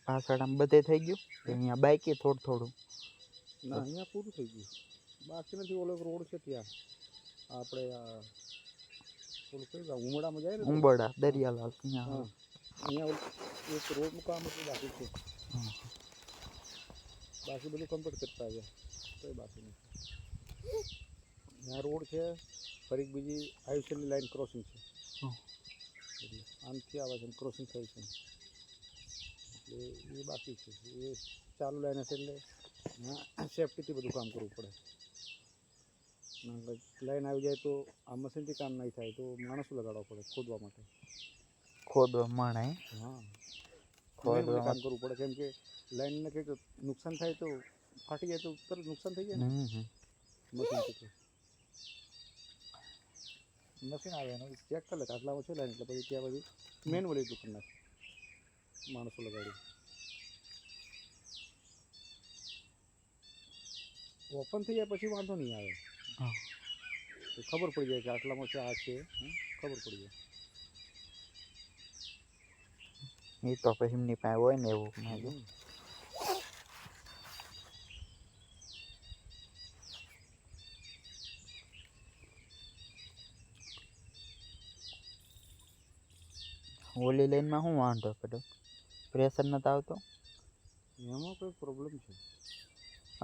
પાછળ આમ બધે થઈ ગયું અહીંયા બાઈકે થોડું ના અહીંયા પૂરું થઈ ગયું બાકી નથી. ઓલો રોડ છે ત્યાં આપણે ઓલું કયું ગામ ઉમડામાં જાય ને ઉંબરડા દરિયાલાલ ત્યાં હા અહીંયા એક રોડનું કામ એટલું બાકી છે. બાકી બધું કમ્પ્લીટ કરતા આવ્યા કંઈ બાકી નથી. ત્યાં રોડ છે ફરી બીજી આયુષ્યની લાઈન ક્રોસિંગ છે એટલે આમથી આવે છે ક્રોસિંગ થઈ છે એટલે એ બાકી છે. એ ચાલુ લાઈન હશે એટલે સેફટીથી બધું કામ કરવું પડે. લાઈન આવી જાય તો આ મશીનથી કામ નહીં થાય તો માણસો લગાડવા પડે ખોદવા માટે. ખોદવા માણે હા ખોદવા કામ કરવું પડે કેમ કે લાઈનને કંઈક નુકસાન થાય તો ફાટી જાય તો તરત નુકસાન થઈ જાય ને મશીનથી. તો મશીન આવે ને ચેક કરી લે આટલામાં છે લાઈન એટલે પછી ત્યાં પછી મેન્યુઅલી દુકાન નાખે માણસો લગાડી. ઓપન થઈ જાય પછી વાંધો નહીં આવે. ખબર પડી જાય કે આટલામાં છે આ છે ખબર પડી જાય. એ તો પછી એમની પાસે હોય ને એવું ઓલી લાઈનમાં શું વાંધો પડ્યો પ્રેશર નથી આવતો એમાં કોઈ પ્રોબ્લેમ છે.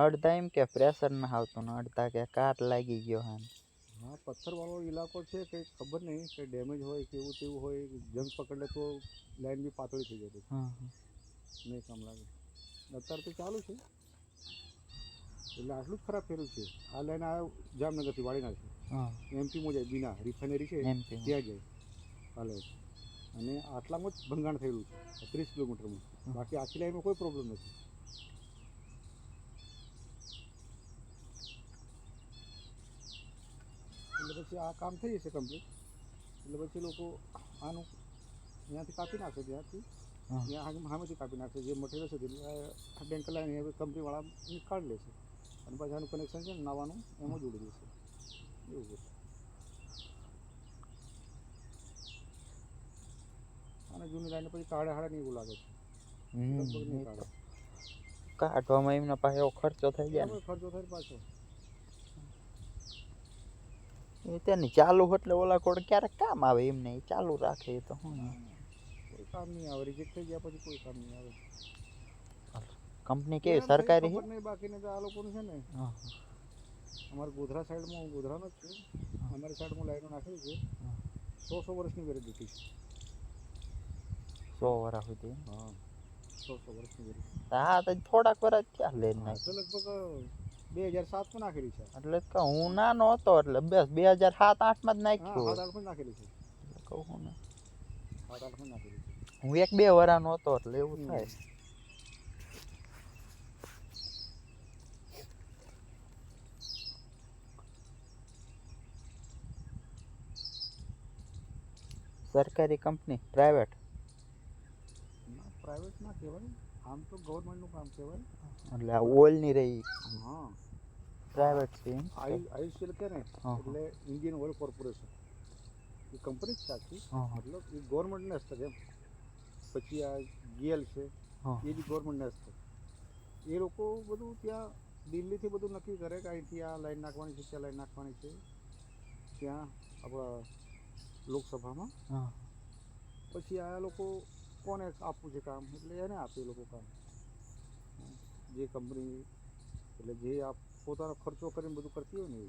અડધા એમ કે પ્રેશર ન આવતું ને અડધા કે કાટ લાગી ગયો હા. હા પથ્થરવાળો ઇલાકો છે કંઈ ખબર નહીં કંઈ ડેમેજ હોય કે એવું તેવું હોય જંગ પકડે તો લાઈન બી પાતળી થઈ જાય નહીં કામ લાગે. અત્યારે તો ચાલુ છે એટલે આટલું જ ખરાબ થયેલું છે. આ લાઈન આ જામનગરથી વાળીના છે એમપીમાં જાય બીના રિફાઇનરી છે ત્યાં જાય આ લાઈન અને આટલામાં જ ભંગાણ થયેલું છે 30 કિલોમીટરમાં. બાકી આખી લાઈનમાં કોઈ પ્રોબ્લેમ નથી. એટલે પછી આ કામ થઈ જશે કમ્પ્લીટ એટલે પછી લોકો આનું અહીંયાથી કાપી નાખશે ત્યાંથી ત્યાં સામેથી કાપી નાખશે જે મટીરિયલ છે બેંક લાઈન હવે કંપનીવાળા કાઢી લેશે અને પછી આનું કનેક્શન છે ને નવાનું એમાં જોડી દેશે એવું છે. અને જૂની લાઈને પછી કાઢે હાડે નહીં એવું લાગે છે લગભગ નહીં કાઢે. કાઢવામાં એમના પાસે એવો ખર્ચો થઈ જાય ને ખર્ચો થાય પાછો એ તેની ચાલુ એટલે ઓલા કોડ ક્યારેક કામ આવે એમને ચાલુ રાખે તો કોઈ કામ નહીં આવે. રિજેક્ટ થઈ ગયા પછી કોઈ કામ નહીં આવે. કંપની કેવી સરકારી ખબર નહીં બાકીને તો આ લોકોનું છે ને અમારા ગોધરા સાઈડમાં હું ગોધરાનો જ છું અમારી સાઈડમાં લાઈનો નાખેલી છે 100 વર્ષની વેલિડિટી છે. 100 વર્ષ સુધી હા 100 વર્ષની વેલિડિટી. હા તો થોડાક વર્ષ ક્યાં લે તો લગભગ 2007માં નાખેલી છે. એટલે હું નાનો હતો એટલે બસ 2007-8માં જ નાખ્યું. 7-8માં નાખેલી છે કહું ને 7-8માં નાખેલી છે. હું 1-2 વર્ષનો હતો એટલે એવું થાય. સરકારી કંપની પ્રાઇવેટ ના કહેવાય આમ તો ગવર્મેન્ટનું કામ કહેવાય એટલે આ ઓઇલની રહી હા પ્રાઇવેટ છે આયુષ્યલ કે ને એટલે ઇન્ડિયન ઓઇલ કોર્પોરેશન એ કંપની જ સાચી મતલબ એ ગવર્મેન્ટને હસ્તક એમ. પછી આ ગીએલ છે એ બી ગવર્મેન્ટને હસ્તક. એ લોકો બધું ત્યાં દિલ્હીથી બધું નક્કી કરે કે અહીંથી આ લાઈન નાખવાની છે ત્યાં લાઈન નાખવાની છે ત્યાં આપણા લોકસભામાં. પછી આ લોકો કોને આપવું છે કામ એટલે એને આપે એ લોકો કામ જે કંપની એટલે જે પોતાનો ખર્ચો કરીને બધું કરતી હોય ને એ